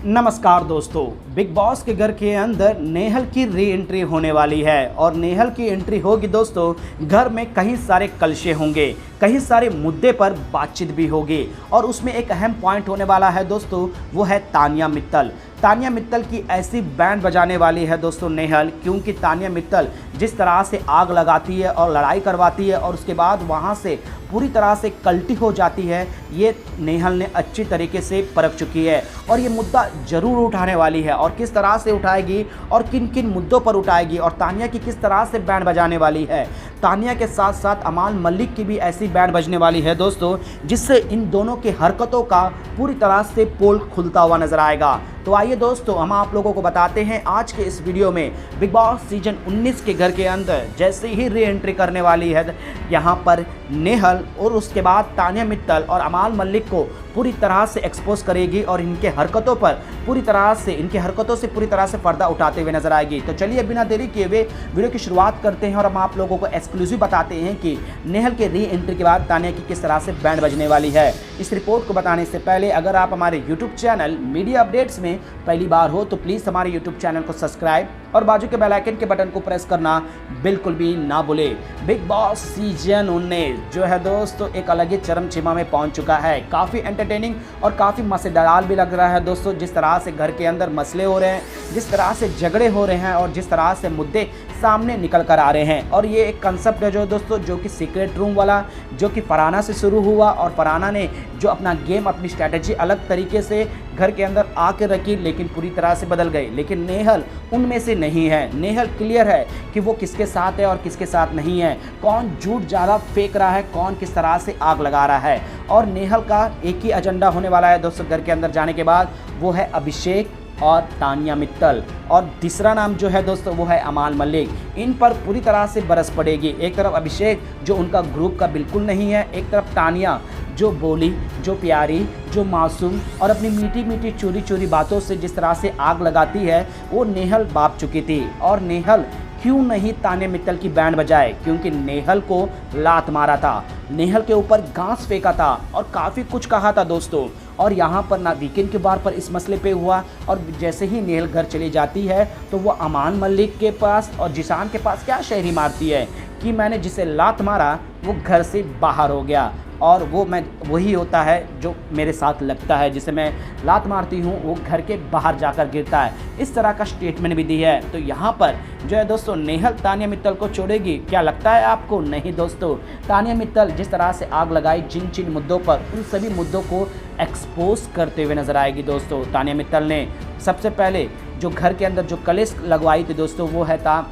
नमस्कार दोस्तों, big boss के घर के अंदर नेहल की री एंट्री होने वाली है और नेहल की एंट्री होगी दोस्तों। घर में कई सारे कलशे होंगे, कई सारे मुद्दे पर बातचीत भी होगी और उसमें एक अहम पॉइंट होने वाला है दोस्तों, वो है तानिया मित्तल। तानिया मित्तल की ऐसी बैंड बजाने वाली है दोस्तों नेहल, क्योंकि तानिया मित्तल जिस तरह से आग लगाती है और लड़ाई करवाती है और उसके बाद वहाँ से पूरी तरह से कल्टी हो जाती है, ये नेहल ने अच्छी तरीके से परख चुकी है और ये मुद्दा ज़रूर उठाने वाली है। और किस तरह से उठाएगी और किन किन मुद्दों पर उठाएगी और तानिया की किस तरह से बैंड बजाने वाली है। तानिया के साथ साथ अमान मलिक की भी ऐसी बैंड बजने वाली है दोस्तों, जिससे इन दोनों की हरकतों का पूरी तरह से पोल खुलता हुआ नजर आएगा। तो आइए दोस्तों, हम आप लोगों को बताते हैं आज के इस वीडियो में बिग बॉस सीजन 19 के घर के अंदर जैसे ही री एंट्री करने वाली है यहाँ पर नेहल, और उसके बाद तानिया मित्तल और अमान मलिक को पूरी तरह से एक्सपोज करेगी और इनके हरकतों पर पूरी तरह से पूरी तरह से पर्दा उठाते हुए नजर आएगी। तो चलिए बिना देरी किए हुए वीडियो की शुरुआत करते हैं और हम आप लोगों को एक्सक्लूसिव बताते हैं कि नेहल के री एंट्री के बाद तानिया की किस तरह से बैंड बजने वाली है। इस रिपोर्ट को बताने से पहले अगर आप हमारे यूट्यूब चैनल मीडिया अपडेट्स में पहली बार हो तो प्लीज़ हमारे यूट्यूब चैनल को सब्सक्राइब और बाजू के बेल आइकन के बटन को प्रेस करना बिल्कुल भी ना भूले। बिग बॉस सीजन 19 जो है दोस्तों एक अलग ही चरम सीमा में पहुंच चुका है। काफ़ी एंटरटेनिंग और काफ़ी मज़ेदार भी लग रहा है दोस्तों। जिस तरह से घर के अंदर मसले हो रहे हैं, जिस तरह से झगड़े हो रहे हैं और जिस तरह से मुद्दे सामने निकल कर आ रहे हैं। और ये एक कंसेप्ट है जो दोस्तों, जो कि सीक्रेट रूम वाला, जो कि फरहाना से शुरू हुआ और फरहाना ने जो अपना गेम, अपनी स्ट्रैटेजी अलग तरीके से घर के अंदर आके रखी, लेकिन पूरी तरह से बदल गई। लेकिन नेहल उनमें से नहीं है। नेहल क्लियर है कि वो किसके साथ है और किसके साथ नहीं है, कौन झूठ ज़्यादा फेंक रहा है, कौन किस तरह से आग लगा रहा है। और नेहल का एक ही एजेंडा होने वाला है दोस्तों घर के अंदर जाने के बाद, वो है अभिषेक और तानिया मित्तल, और तीसरा नाम जो है दोस्तों वो है अमान मलिक। इन पर पूरी तरह से बरस पड़ेगी। एक तरफ अभिषेक जो उनका ग्रुप का बिल्कुल नहीं है, एक तरफ तानिया जो बोली, जो प्यारी, जो मासूम और अपनी मीठी मीठी चोरी चोरी बातों से जिस तरह से आग लगाती है, वो नेहल बाप चुकी थी। और नेहल क्यों नहीं तानिया मित्तल की बैंड बजाए, क्योंकि नेहल को लात मारा था, नेहल के ऊपर घास फेंका था और काफ़ी कुछ कहा था दोस्तों। और यहाँ पर ना वीकेंड के बार पर इस मसले पे हुआ, और जैसे ही नेहल घर चली जाती है तो वो अमान मलिक के पास और जिशान के पास क्या शायरी मारती है कि मैंने जिसे लात मारा वो घर से बाहर हो गया, और वो मैं वही होता है जो मेरे साथ लगता है, जिसे मैं लात मारती हूँ वो घर के बाहर जाकर गिरता है। इस तरह का स्टेटमेंट भी दी है। तो यहाँ पर जो है दोस्तों नेहल तानिया मित्तल को छोड़ेगी, क्या लगता है आपको? नहीं दोस्तों, तानिया मित्तल जिस तरह से आग लगाई जिन जिन मुद्दों पर, उन सभी मुद्दों को एक्सपोज करते हुए नजर आएगी दोस्तों। तानिया मित्तल ने सबसे पहले जो घर के अंदर जो कलेश लगवाई थी दोस्तों, वो है था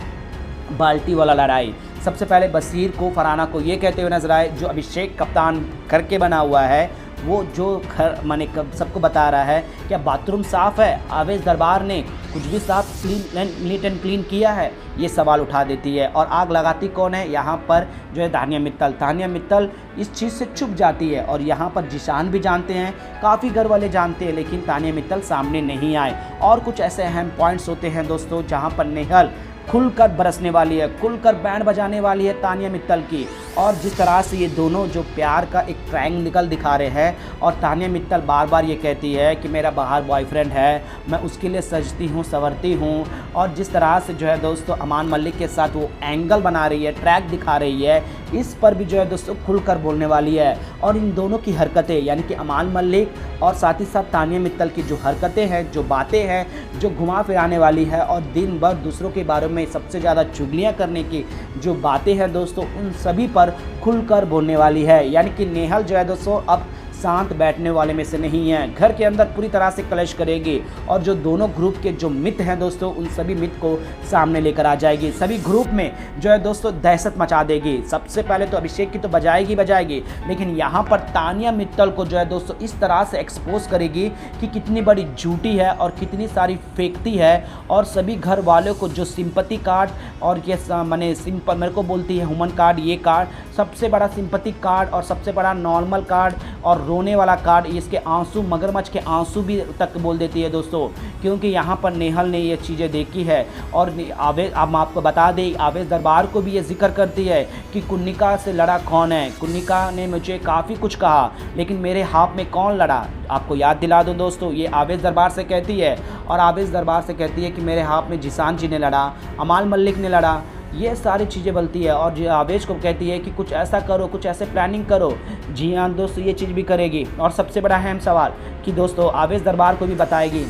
बाल्टी वाला लड़ाई। सबसे पहले बसीर को, फरहाना को ये कहते हुए नजर आए, जो अभिषेक कप्तान करके बना हुआ है, वो जो घर माने सबको बता रहा है क्या बाथरूम साफ़ है, आवेश दरबार ने कुछ भी साफ नीट एंड क्लीन किया है, ये सवाल उठा देती है। और आग लगाती कौन है? यहाँ पर जो है तानिया मित्तल। तानिया मित्तल इस चीज़ से चुप जाती है और यहाँ पर जिशान भी जानते हैं, काफ़ी घर वाले जानते हैं, लेकिन तानिया मित्तल सामने नहीं आए। और कुछ ऐसे अहम पॉइंट्स होते हैं दोस्तों जहाँ पर नेहल खुलकर बरसने वाली है, खुलकर बैंड बजाने वाली है तानिया मित्तल की। और जिस तरह से ये दोनों जो प्यार का एक ट्रायंगल दिखा रहे हैं, और तानिया मित्तल बार बार ये कहती है कि मेरा बाहर बॉयफ्रेंड है, मैं उसके लिए सजती हूँ, संवरती हूँ। और जिस तरह से जो है दोस्तों अमान मलिक के साथ वो एंगल बना रही है, ट्रैक दिखा रही है, इस पर भी जो है दोस्तों खुलकर बोलने वाली है। और इन दोनों की हरकतें, यानी कि अमान मलिक और साथ ही साथ तानिया मित्तल की जो हरकतें हैं, जो बातें हैं, जो घुमा फिराने वाली है और दिन भर दूसरों के बारे में सबसे ज़्यादा चुगलियाँ करने की जो बातें हैं दोस्तों, उन सभी पर खुलकर बोलने वाली है। यानी कि नेहल जो है दोस्तों अब शांत बैठने वाले में से नहीं है, घर के अंदर पूरी तरह से क्लैश करेगी और जो दोनों ग्रुप के जो मिथ हैं दोस्तों, उन सभी मिथ को सामने लेकर आ जाएगी। सभी ग्रुप में जो है दोस्तों दहशत मचा देगी। सबसे पहले तो अभिषेक की तो बजाएगी, लेकिन यहाँ पर तानिया मित्तल को जो है दोस्तों इस तरह से एक्सपोज करेगी कि कितनी बड़ी झूठी है और कितनी सारी फेंकती है। और सभी घर वालों को जो सिंपैथी कार्ड और ये मैंने मेरे को बोलती है ह्यूमन कार्ड, ये कार्ड सबसे बड़ा सिंपैथी कार्ड और सबसे बड़ा नॉर्मल कार्ड और रोने वाला कार्ड, इसके आंसू, मगरमच्छ के आंसू भी तक बोल देती है दोस्तों, क्योंकि यहाँ पर नेहल ने ये चीज़ें देखी है। और आवेश, अब आपको बता दें, आवेश दरबार को भी ये जिक्र करती है कि कुन्निका से लड़ा कौन है। कुन्निका ने मुझे काफ़ी कुछ कहा, लेकिन मेरे हाथ में कौन लड़ा। आपको याद दिला दूं दोस्तों, ये आवेश दरबार से कहती है, और आवेश दरबार से कहती है कि मेरे हाथ में जिसान जी ने लड़ा, अमाल मलिक ने लड़ा, ये सारी चीज़ें बोलती है। और आवेश को कहती है कि कुछ ऐसा करो, कुछ ऐसे प्लानिंग करो। जी हाँ दोस्तों, ये चीज़ भी करेगी। और सबसे बड़ा अहम सवाल कि दोस्तों आवेश दरबार को भी बताएगी।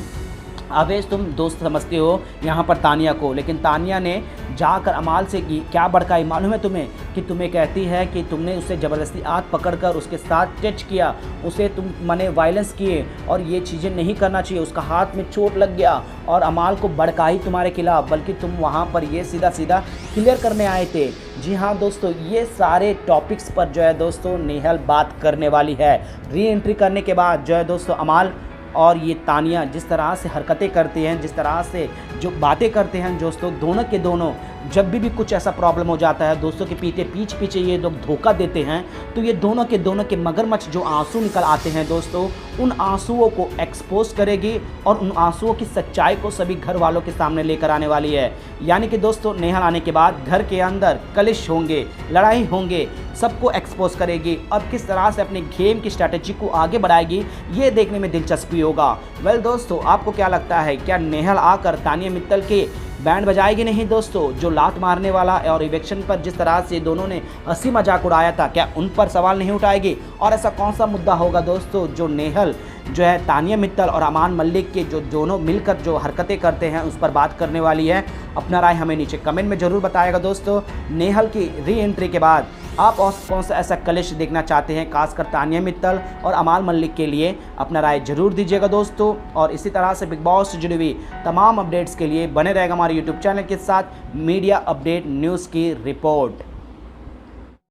आवेश, तुम दोस्त समझते हो यहाँ पर तानिया को, लेकिन तानिया ने जाकर अमाल से की क्या भड़काई मालूम है तुम्हें, कि तुम्हें कहती है कि तुमने उसे ज़बरदस्ती हाथ पकड़कर उसके साथ टच किया, उसे तुम मने वायलेंस किए, और ये चीज़ें नहीं करना चाहिए। उसका हाथ में चोट लग गया और अमाल को भड़काई तुम्हारे खिलाफ, बल्कि तुम वहाँ पर ये सीधा सीधा क्लियर करने आए थे। जी हाँ दोस्तों, ये सारे टॉपिक्स पर जो है दोस्तों नेहल बात करने वाली है। री एंट्री करने के बाद जो है दोस्तों अमाल और ये तानिया जिस तरह से हरकतें करती हैं, जिस तरह से जो बातें करते हैं दोस्तों, दोनों के दोनों जब भी कुछ ऐसा प्रॉब्लम हो जाता है दोस्तों के पीछे ये लोग धोखा देते हैं, तो ये दोनों के मगरमच्छ जो आंसू निकल आते हैं दोस्तों, उन आंसुओं को एक्सपोज करेगी और उन आंसुओं की सच्चाई को सभी घर वालों के सामने लेकर आने वाली है। यानी कि दोस्तों नेहल आने के बाद घर के अंदर कलिश होंगे, लड़ाई होंगे, सबको एक्सपोज करेगी और किस तरह से अपने गेम की स्ट्रैटेजी को आगे बढ़ाएगी, ये देखने में दिलचस्पी होगा। वेल दोस्तों, आपको क्या लगता है, क्या नेहल आकर तानिया मित्तल के बैंड बजाएगी नहीं दोस्तों? जो लात मारने वाला और इवेक्शन पर जिस तरह से दोनों ने हंसी मजाक उड़ाया था, क्या उन पर सवाल नहीं उठाएगी? और ऐसा कौन सा मुद्दा होगा दोस्तों जो नेहल जो है तानिया मित्तल और अमान मलिक के जो दोनों मिलकर जो हरकतें करते हैं उस पर बात करने वाली है? अपना राय हमें नीचे कमेंट में ज़रूर बताएगा दोस्तों। नेहल की री एंट्री के बाद आप और कौन सा ऐसा कलिश देखना चाहते हैं, खासकर तानिया मित्तल और अमाल मलिक के लिए? अपना राय जरूर दीजिएगा दोस्तों। और इसी तरह से बिग बॉस से जुड़ी हुई तमाम अपडेट्स के लिए बने रहेगा हमारे यूट्यूब चैनल के साथ मीडिया अपडेट न्यूज़ की रिपोर्ट।